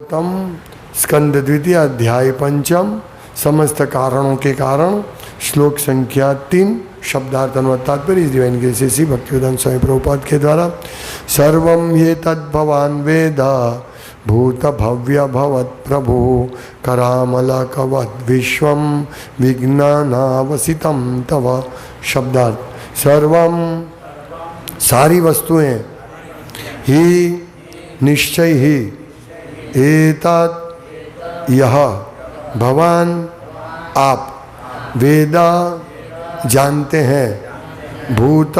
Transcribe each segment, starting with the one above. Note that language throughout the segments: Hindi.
भागवतम स्कंद द्वितीय अध्याय पंचम समस्त कारणों के कारण श्लोक संख्या 3 शब्दार्थ अनुवाद तात्पर्य इस डिवाइन ग्रेस से श्री भक्तिवेदांत स्वामी प्रभुपाद के द्वारा सर्वं ये तद्भवान् वेद भूत भव्य भवत् प्रभु करामलकवद् विश्वं विज्ञानावसितं तव। शब्दार्थ सर्वं सारी वस्तुएं ही निश्चय ही एतत् यह भवान आप वेदा जानते हैं भूत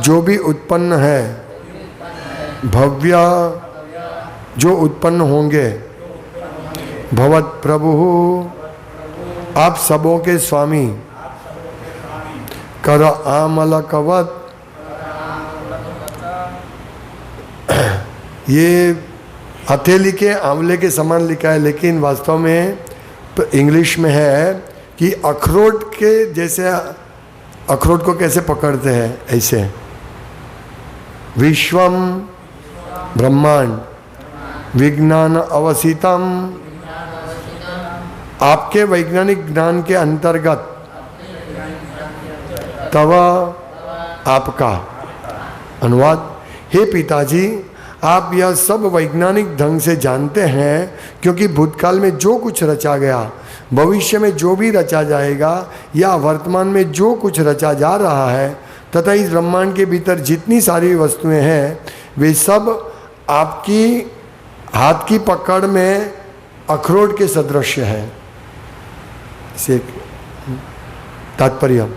जो भी उत्पन्न है भव्य जो उत्पन्न होंगे भवत प्रभु आप सबों के स्वामी कर आमलकवत ये हथेली के आंवले के समान लिखा है लेकिन वास्तव में इंग्लिश में है कि अखरोट के जैसे अखरोट को कैसे पकड़ते हैं ऐसे विश्वम ब्रह्मांड विज्ञान अवसितम आपके वैज्ञानिक ज्ञान के अंतर्गत तव आपका अनुवाद हे पिताजी आप यह सब वैज्ञानिक ढंग से जानते हैं क्योंकि भूतकाल में जो कुछ रचा गया भविष्य में जो भी रचा जाएगा या वर्तमान में जो कुछ रचा जा रहा है तथा इस ब्रह्मांड के भीतर जितनी सारी वस्तुएं हैं वे सब आपकी हाथ की पकड़ में अखरोट के सदृश है। से तात्पर्य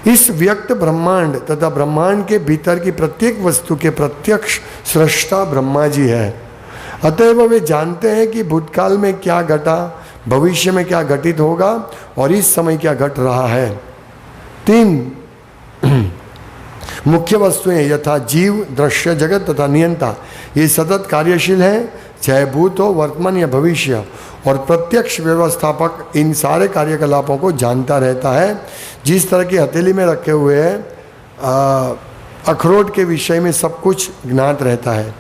इस व्यक्त ब्रह्मांड तथा ब्रह्मांड के भीतर की प्रत्येक वस्तु के प्रत्यक्ष सृष्टा ब्रह्मा जी है। अतएव वे जानते हैं कि भूतकाल में क्या घटा भविष्य में क्या घटित होगा और इस समय क्या घट रहा है। 3 मुख्य वस्तुएं यथा जीव दृश्य जगत तथा नियंता ये सतत कार्यशील है चाहे भूत हो वर्तमान या भविष्य और प्रत्यक्ष व्यवस्थापक इन सारे कार्यकलापों को जानता रहता है। जिस तरह की हथेली में रखे हुए अखरोट के विषय में सब कुछ ज्ञात रहता है।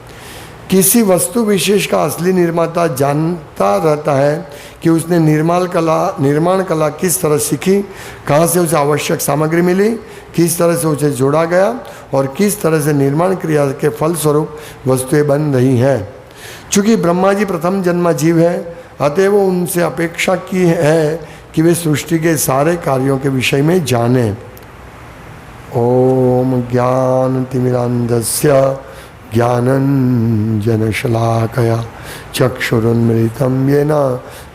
किसी वस्तु विशेष का असली निर्माता जानता रहता है कि उसने निर्माण कला किस तरह सीखी कहाँ से उसे आवश्यक सामग्री मिली किस तरह से उसे जोड़ा गया और किस तरह से निर्माण क्रिया के फलस्वरूप वस्तुएं बन रही हैं। चूँकि ब्रह्मा जी प्रथम जन्मा जीव है अतएव वो उनसे अपेक्षा की है कि वे सृष्टि के सारे कार्यों के विषय में जाने। ओम ज्ञान तिमिरांधस्य ज्ञानंजनशलाकया चक्षुरुन्मिलितं येन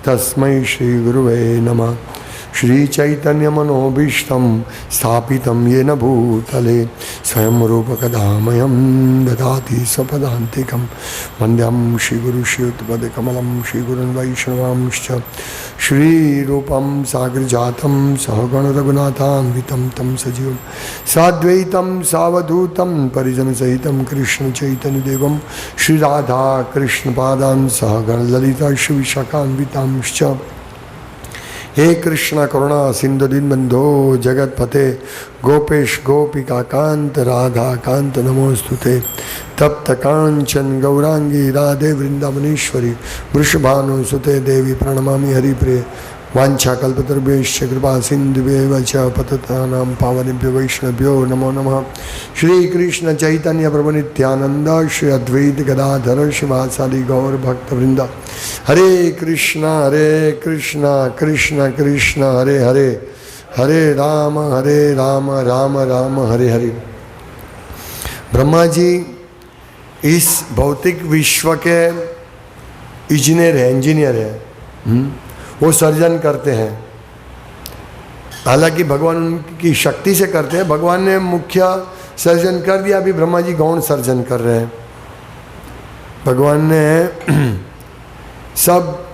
तस्मै श्री गुरुवे नमः। श्री चैतन्य मनोभीष्टं स्थापितं येन भूतले स्वयं रूपकदामयं ददाति स्वपदान्तिकं वन्द्यं श्रीगुरु श्रीयुतपदकमलं श्रीगुरुन् वैष्णवांश्च श्रीरूपं साग्रजातं सहगण रघुनाथान्वितं तं सजीवं साद्वैतं सावधूतं परिजनसहितं कृष्ण चैतन्यदेवं श्रीराधा कृष्णपादान् सहगण ललिता श्रीविशाखान्वितांश्च। हे कृष्ण करुणा सिंधु दीनबंधो जगतपते गोपेश गोपिका कांत राधा कांत नमोस्तुते। तप्त कांचन गौरांगी राधे वृंदावनेश्वरी वृषभानुसुते देवी प्रणमामि हरिप्रिय। वाञ्छाकल्पतरुभ्यश्च कृपा सिन्धुभ्येव च पतितानां पावनेभ्यो वैष्णवेभ्यो नमो नमः। श्री कृष्ण चैतन्य प्रभु नित्यानंद श्री अद्वैत गदाधर शिवासादि गौर भक्तवृंद। हरे कृष्ण कृष्ण कृष्ण हरे हरे हरे राम राम राम हरे हरे। ब्रह्मा जी इस भौतिक विश्व के इंजीनियर है वो सर्जन करते हैं। हालांकि भगवान उनकी शक्ति से करते हैं। भगवान ने मुख्य सर्जन कर दिया अभी ब्रह्मा जी गौण सर्जन कर रहे हैं। भगवान ने सब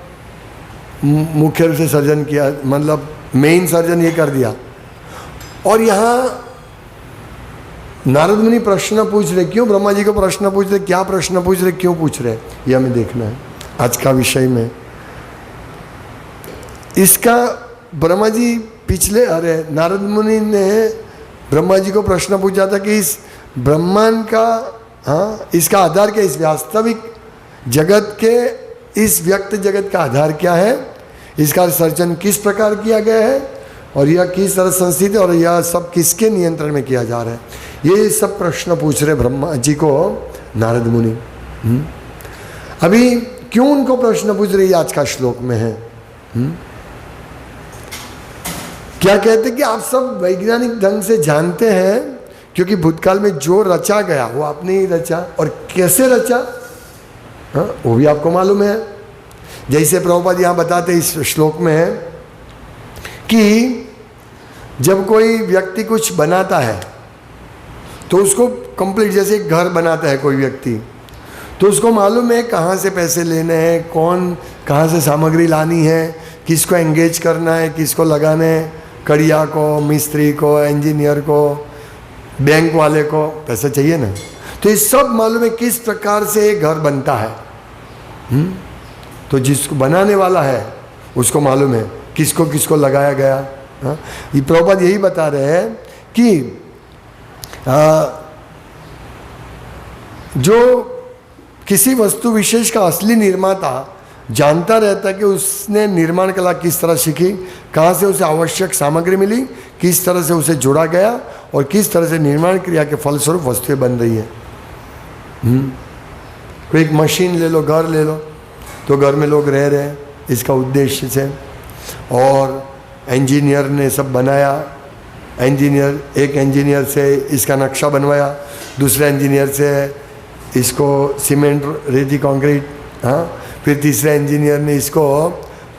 मुख्य रूप से सर्जन किया मतलब मेन सर्जन ये कर दिया। और यहाँ नारद मुनि प्रश्न पूछ रहे क्यों ब्रह्मा जी को प्रश्न पूछ रहे क्या प्रश्न पूछ रहे क्यों पूछ रहे ये हमें देखना है आज का विषय में। इसका ब्रह्मा जी पिछले नारद मुनि ने ब्रह्मा जी को प्रश्न पूछा था कि इस ब्रह्मांड का इसका आधार क्या इस वास्तविक जगत के इस व्यक्त जगत का आधार क्या है, इसका सर्जन किस प्रकार किया गया है और यह किस तरह संस्थित है और यह सब किसके नियंत्रण में किया जा रहा है, ये सब प्रश्न पूछ रहे ब्रह्मा जी को नारद मुनि। अभी क्यों उनको प्रश्न पूछ रहे आज का श्लोक में है। क्या कहते कि आप सब वैज्ञानिक ढंग से जानते हैं, क्योंकि भूतकाल में जो रचा गया वो आपने ही रचा, और कैसे रचा वो भी आपको मालूम है। जैसे प्रभुपाद यहाँ बताते इस श्लोक में है कि जब कोई व्यक्ति कुछ बनाता है तो उसको कंप्लीट, जैसे एक घर बनाता है कोई व्यक्ति, तो उसको मालूम है कहाँ से पैसे लेने हैं, कौन कहाँ से सामग्री लानी है, किसको एंगेज करना है, किसको लगाना है, कड़िया को, मिस्त्री को, इंजीनियर को, बैंक वाले को पैसा चाहिए ना। तो ये सब मालूम है किस प्रकार से एक घर बनता है। तो जिसको बनाने वाला है उसको मालूम है किसको किसको लगाया गया। ये प्रभुपाद यही बता रहे हैं कि जो किसी वस्तु विशेष का असली निर्माता जानता रहता है कि उसने निर्माण कला किस तरह सीखी, कहाँ से उसे आवश्यक सामग्री मिली, किस तरह से उसे जोड़ा गया और किस तरह से निर्माण क्रिया के फलस्वरूप वस्तुएं बन रही है। कोई एक मशीन ले लो, घर ले लो, तो घर में लोग रह रहे हैं इसका उद्देश्य से, और इंजीनियर ने सब बनाया, एक इंजीनियर से इसका नक्शा बनवाया, दूसरे इंजीनियर से इसको सीमेंट, रेती, कंक्रीट, फिर तीसरे इंजीनियर ने इसको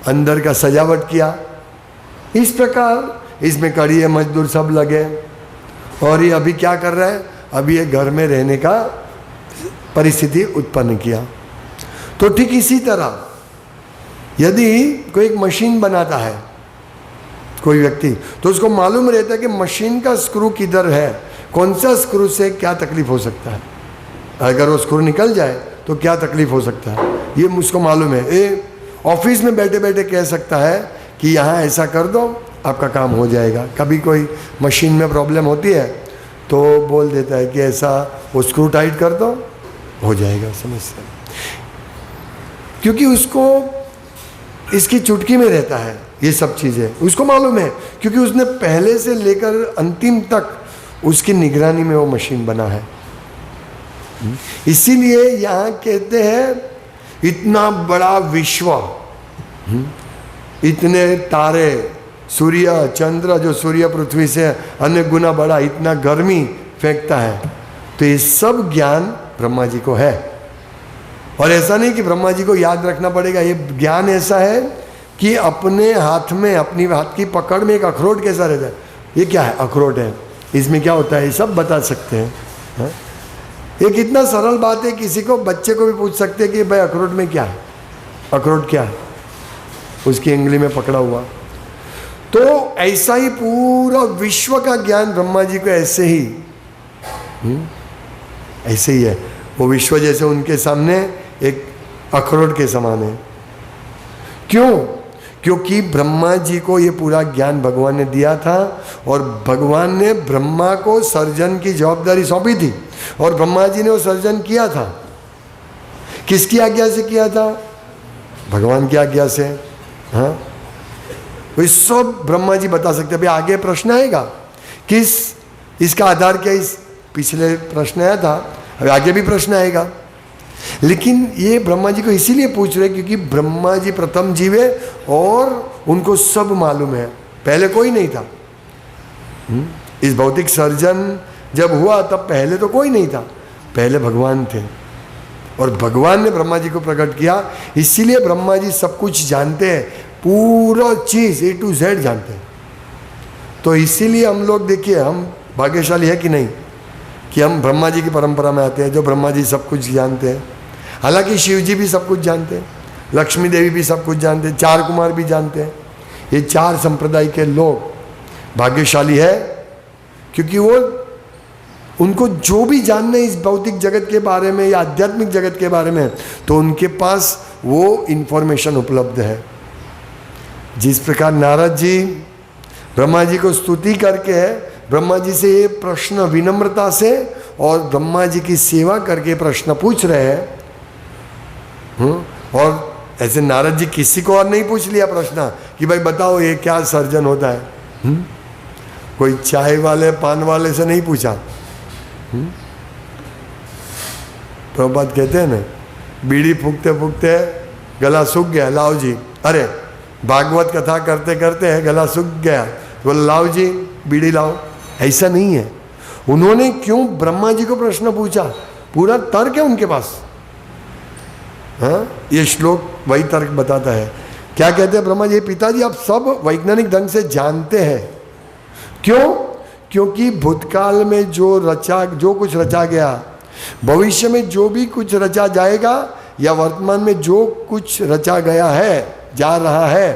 अंदर का सजावट किया। इस प्रकार इसमें कड़िए मजदूर सब लगे और ये अभी क्या कर रहा है, अभी ये घर में रहने का परिस्थिति उत्पन्न किया। तो ठीक इसी तरह यदि कोई एक मशीन बनाता है कोई व्यक्ति, तो उसको मालूम रहता है कि मशीन का स्क्रू किधर है, कौन सा स्क्रू से क्या तकलीफ हो सकता है, अगर वो स्क्रू निकल जाए तो क्या तकलीफ हो सकता है, ये मुझको मालूम है। ये ऑफिस में बैठे बैठे कह सकता है कि यहाँ ऐसा कर दो, आपका काम हो जाएगा। कभी कोई मशीन में प्रॉब्लम होती है तो बोल देता है कि ऐसा वो स्क्रू टाइट कर दो, हो जाएगा समस्या, क्योंकि उसको इसकी चुटकी में रहता है ये सब चीज़ें, उसको मालूम है, क्योंकि उसने पहले से लेकर अंतिम तक उसकी निगरानी में वो मशीन बना है। इसीलिए यहाँ कहते हैं इतना बड़ा विश्व, इतने तारे, सूर्य चंद्र जो सूर्य पृथ्वी से अनेक गुना बड़ा, इतना गर्मी फेंकता है, तो ये सब ज्ञान ब्रह्मा जी को है। और ऐसा नहीं कि ब्रह्मा जी को याद रखना पड़ेगा, ये ज्ञान ऐसा है कि अपने हाथ में, अपनी हाथ की पकड़ में एक अखरोट कैसा रहता है, ये क्या है, अखरोट है, इसमें क्या होता है, ये सब बता सकते हैं। ये कितना सरल बात है, किसी को, बच्चे को भी पूछ सकते हैं कि भाई अखरोट में क्या है, अखरोट क्या है, उसकी उंगली में पकड़ा हुआ। तो ऐसा ही पूरा विश्व का ज्ञान ब्रह्मा जी को ऐसे ही है। वो विश्व जैसे उनके सामने एक अखरोट के समान है। क्यों? क्योंकि ब्रह्मा जी को ये पूरा ज्ञान भगवान ने दिया था और भगवान ने ब्रह्मा को सर्जन की जवाबदारी सौंपी थी और ब्रह्मा जी ने वो सर्जन किया था। किसकी आज्ञा से किया था? भगवान की आज्ञा से। हाँ, वो सब ब्रह्मा जी बता सकते हैं। अभी आगे प्रश्न आएगा किस, इसका आधार क्या, इस पिछले प्रश्न आया था, अभी आगे भी प्रश्न आएगा। लेकिन ये ब्रह्मा जी को इसीलिए पूछ रहे क्योंकि ब्रह्मा जी प्रथम जीव है और उनको सब मालूम है, पहले कोई नहीं था। इस भौतिक सर्जन जब हुआ तब पहले तो कोई नहीं था, पहले भगवान थे और भगवान ने ब्रह्मा जी को प्रकट किया। इसीलिए ब्रह्मा जी सब कुछ जानते हैं, पूरा चीज A to Z जानते हैं। तो इसीलिए हम लोग, देखिए, हम भाग्यशाली है कि नहीं कि हम ब्रह्मा जी की परंपरा में आते हैं जो ब्रह्मा जी सब कुछ जानते हैं। हालांकि शिव जी भी सब कुछ जानते हैं, लक्ष्मी देवी भी सब कुछ जानते हैं, चार कुमार भी जानते हैं। ये चार संप्रदाय के लोग भाग्यशाली है क्योंकि वो, उनको जो भी जानना है इस भौतिक जगत के बारे में या आध्यात्मिक जगत के बारे में, तो उनके पास वो इन्फॉर्मेशन उपलब्ध है। जिस प्रकार नारद जी ब्रह्मा जी को स्तुति करके ब्रह्मा जी से ये प्रश्न विनम्रता से और ब्रह्मा जी की सेवा करके प्रश्न पूछ रहे हैं, और ऐसे नारद जी किसी को और नहीं पूछ लिया प्रश्न कि भाई बताओ ये क्या सर्जन होता है। कोई चाय वाले पान वाले से नहीं पूछा। प्रभुपाद कहते हैं ना, बीड़ी फूकते फूकते गला सूख गया, लाओ जी। अरे भागवत कथा करते करते है गला सूख गया, तो लाओ जी बीड़ी लाओ। ऐसा नहीं है। उन्होंने क्यों ब्रह्मा जी को प्रश्न पूछा, पूरा तर्क है उनके पास। हाँ, ये श्लोक वही तर्क बताता है। क्या कहते हैं ब्रह्मा जी, पिताजी आप सब वैज्ञानिक ढंग से जानते हैं। क्यों? क्योंकि भूतकाल में जो कुछ रचा गया, भविष्य में जो भी कुछ रचा जाएगा, या वर्तमान में जो कुछ रचा गया है, जा रहा है,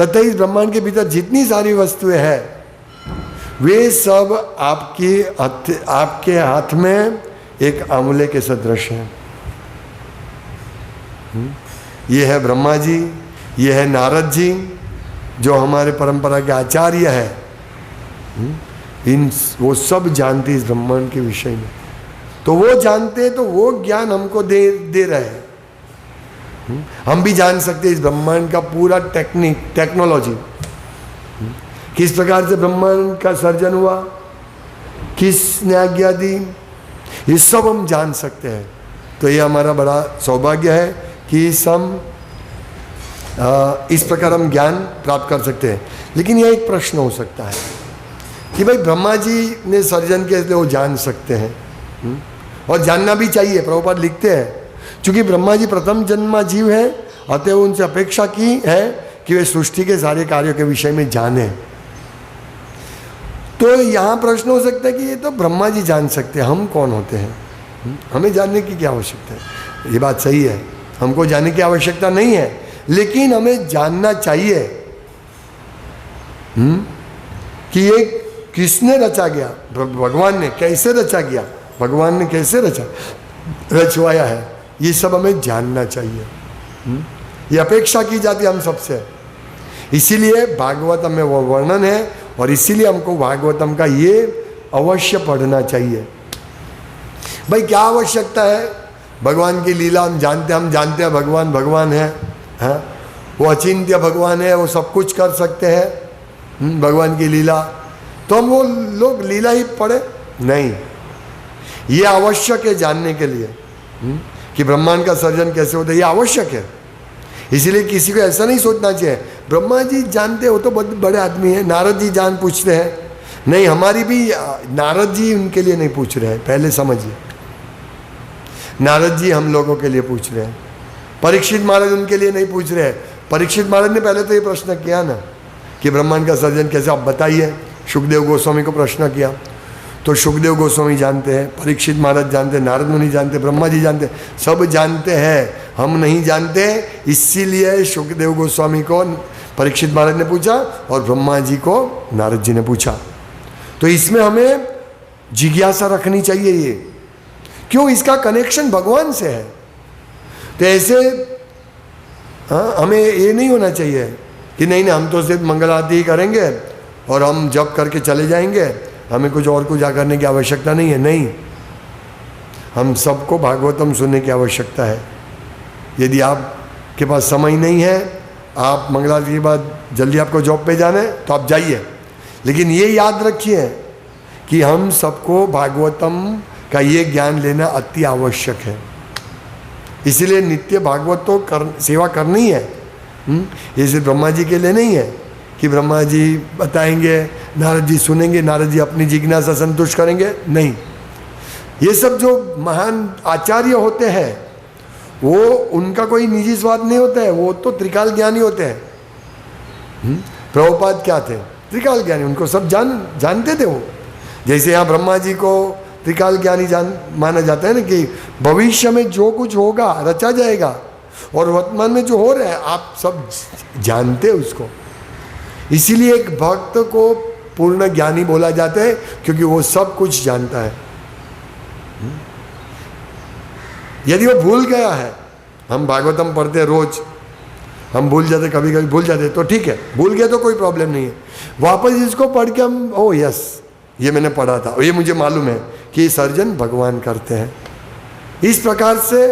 तथा इस ब्रह्मांड के भीतर जितनी सारी वस्तुएं हैं, वे सब आपके हाथ में एक आंवले के सदृश हैं। ये है ब्रह्मा जी, ये है नारद जी, जो हमारे परंपरा के आचार्य है। वो सब जानते इस ब्रह्मांड के विषय में। तो वो जानते, तो वो ज्ञान हमको दे रहे हैं। हम भी जान सकते इस ब्रह्मांड का पूरा टेक्नोलॉजी, किस प्रकार से ब्रह्मांड का सर्जन हुआ, किसने आज्ञा दी, ये सब हम जान सकते हैं। तो ये हमारा बड़ा सौभाग्य है कि हम इस प्रकार हम ज्ञान प्राप्त कर सकते हैं। लेकिन यह एक प्रश्न हो सकता है कि भाई ब्रह्मा जी ने सर्जन के लिए वो जान सकते हैं, और जानना भी चाहिए। प्रभुपाद लिखते हैं, चूंकि ब्रह्मा जी प्रथम जन्मा जीव है, अतः उनसे अपेक्षा की है कि वे सृष्टि के सारे कार्यों के विषय में जाने। तो यहाँ प्रश्न हो सकता है कि ये तो ब्रह्मा जी जान सकते हैं, हम कौन होते हैं, हमें जानने की क्या आवश्यकता है। ये बात सही है, हमको जानने की आवश्यकता नहीं है, लेकिन हमें जानना चाहिए कि ये किसने रचा गया, भगवान ने कैसे रचा गया, भगवान ने कैसे रचवाया है, ये सब हमें जानना चाहिए। ये अपेक्षा की जाती है हम सबसे। इसीलिए भागवतम में वो वर्णन है, और इसीलिए हमको भागवतम का ये अवश्य पढ़ना चाहिए। भाई क्या आवश्यकता है, भगवान की लीला हम जानते हैं भगवान भगवान है, हाँ? वो अचिंत्य भगवान है, वो सब कुछ कर सकते हैं। भगवान की लीला, तो हम वो लोग लीला ही पढ़े नहीं। ये आवश्यक है जानने के लिए कि ब्रह्मांड का सर्जन कैसे होता है, ये आवश्यक है। इसीलिए किसी को ऐसा नहीं सोचना चाहिए ब्रह्मा जी जानते हो तो बहुत बड़े आदमी हैं, नारद जी जान पूछते हैं। नहीं, हमारी भी नारद जी उनके लिए नहीं पूछ रहे हैं, पहले समझिए। नारद जी हम लोगों के लिए पूछ रहे हैं, परीक्षित महाराज उनके लिए नहीं पूछ रहे हैं। परीक्षित महाराज ने पहले तो ये प्रश्न किया ना कि ब्रह्मांड का सर्जन कैसे, आप बताइए। सुखदेव गोस्वामी को प्रश्न किया, तो सुखदेव गोस्वामी जानते हैं, परीक्षित महाराज जानते हैं, नारद मुनि जानते, ब्रह्मा जी जानते, सब जानते हैं, हम नहीं जानते। इसीलिए सुखदेव गोस्वामी को परीक्षित महाराज ने पूछा, और ब्रह्मा जी को नारद जी ने पूछा। तो इसमें हमें जिज्ञासा रखनी चाहिए। ये क्यों, इसका कनेक्शन भगवान से है। तो ऐसे हमें ये नहीं होना चाहिए कि नहीं हम तो सिर्फ मंगल आरती ही करेंगे और हम जप करके चले जाएंगे, हमें कुछ और कुछ करने की आवश्यकता नहीं है। नहीं, हम सबको भागवतम सुनने की आवश्यकता है। यदि आपके पास समय नहीं है, आप मंगल आरती के बाद जल्दी आपको जॉब पे जाना है, तो आप जाइए। लेकिन ये याद रखिए कि हम सबको भागवतम का ये ज्ञान लेना अति आवश्यक है। इसीलिए नित्य भागवत तो सेवा करनी है। ये सिर्फ ब्रह्मा जी के लिए नहीं है कि ब्रह्मा जी बताएंगे, नारद जी सुनेंगे, नारद जी अपनी जिज्ञासा संतुष्ट करेंगे। नहीं, ये सब जो महान आचार्य होते हैं वो उनका कोई निजी स्वार्थ नहीं होता है, वो तो त्रिकाल ज्ञानी होते हैं। प्रभुपाद क्या थे, त्रिकाल ज्ञानी, उनको सब जानते थे वो। जैसे यहाँ ब्रह्मा जी को त्रिकाल ज्ञानी माना जाता है ना, कि भविष्य में जो कुछ होगा रचा जाएगा, और वर्तमान में जो हो रहा है आप सब जानते हैं उसको। इसीलिए एक भक्त को पूर्ण ज्ञानी बोला जाता है, क्योंकि वो सब कुछ जानता है। यदि वो भूल गया है, हम भागवतम पढ़ते रोज, हम भूल जाते, कभी कभी भूल जाते, तो ठीक है, भूल गए तो कोई प्रॉब्लम नहीं है। वापस इसको पढ़ के हम ओ यस ये मैंने पढ़ा था, ये मुझे मालूम है कि सर्जन भगवान करते हैं। इस प्रकार से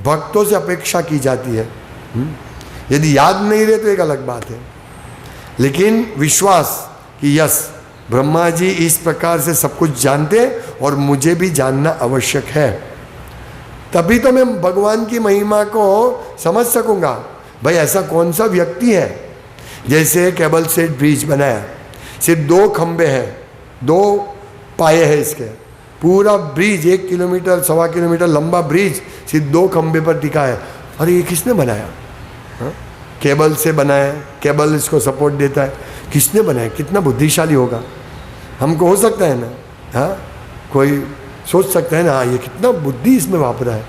भक्तों से अपेक्षा की जाती है यदि याद नहीं रहे तो एक अलग बात है, लेकिन विश्वास कि यस ब्रह्मा जी इस प्रकार से सब कुछ जानते और मुझे भी जानना आवश्यक है, तभी तो मैं भगवान की महिमा को समझ सकूंगा। भाई ऐसा कौन सा व्यक्ति है, जैसे केबल सेट ब्रिज बनाया, सिर्फ 2 खंबे हैं, 2 पाए हैं इसके, पूरा ब्रिज 1 किलोमीटर 1.25 किलोमीटर लंबा ब्रिज सिर्फ 2 खंबे पर टिका है। अरे ये किसने बनाया? हा? केबल से बनाया, केबल इसको सपोर्ट देता है, किसने बनाया? कितना बुद्धिशाली होगा, हमको हो सकता है ना, हाँ कोई सोच सकता है ना, हाँ ये कितना बुद्धि इसमें वापरा है।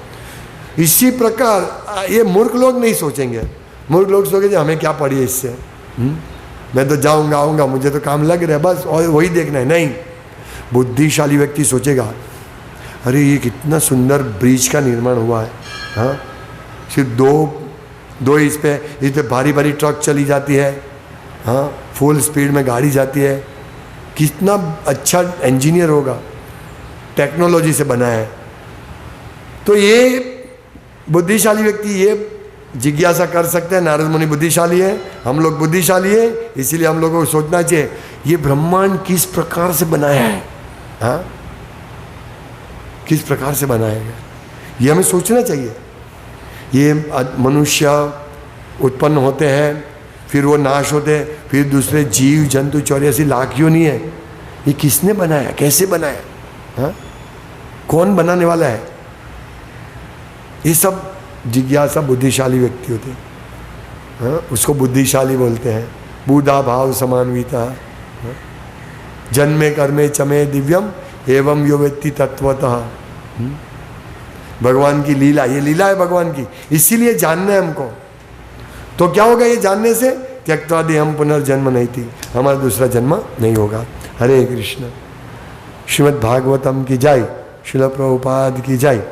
इसी प्रकार ये मूर्ख लोग नहीं सोचेंगे, मूर्ख लोग सोचेंगे हमें क्या पड़ी है इससे, मैं तो जाऊंगा आऊँगा, मुझे तो काम लग रहा है बस और वही देखना है। नहीं, बुद्धिशाली व्यक्ति सोचेगा अरे ये कितना सुंदर ब्रिज का निर्माण हुआ है, हाँ सिर्फ दो इस पे भारी भारी ट्रक चली जाती है, हाँ फुल स्पीड में गाड़ी जाती है, कितना अच्छा इंजीनियर होगा, टेक्नोलॉजी से बनाया है। तो ये बुद्धिशाली व्यक्ति ये जिज्ञासा कर सकते हैं, नारद मुनि बुद्धिशाली है, हम लोग बुद्धिशाली है, इसीलिए हम लोगों को सोचना चाहिए ये ब्रह्मांड किस प्रकार से बनाया है, हाँ किस प्रकार से बनाया है, ये हमें सोचना चाहिए। ये मनुष्य उत्पन्न होते हैं, फिर वो नाश होते हैं, फिर दूसरे जीव जंतु 84 लाख क्यों नहीं है, ये किसने बनाया, कैसे बनाया, हाँ कौन बनाने वाला है, ये सब जिज्ञासा बुद्धिशाली व्यक्ति होते हैं, हाँ उसको बुद्धिशाली बोलते हैं। बुधा भाव समान्विता, हाँ? जन्मे कर्मे चमे दिव्यम एवं यो वेत्ति तत्वतः। भगवान की लीला, ये लीला है भगवान की, इसीलिए जानना है हमको। तो क्या होगा ये जानने से? त्यक्त्वा देहं पुनर्जन्म नहीं थी, हमारा दूसरा जन्म नहीं होगा। हरे कृष्ण। श्रीमद् भागवतम की जय, श्रील प्रभुपाद की जय।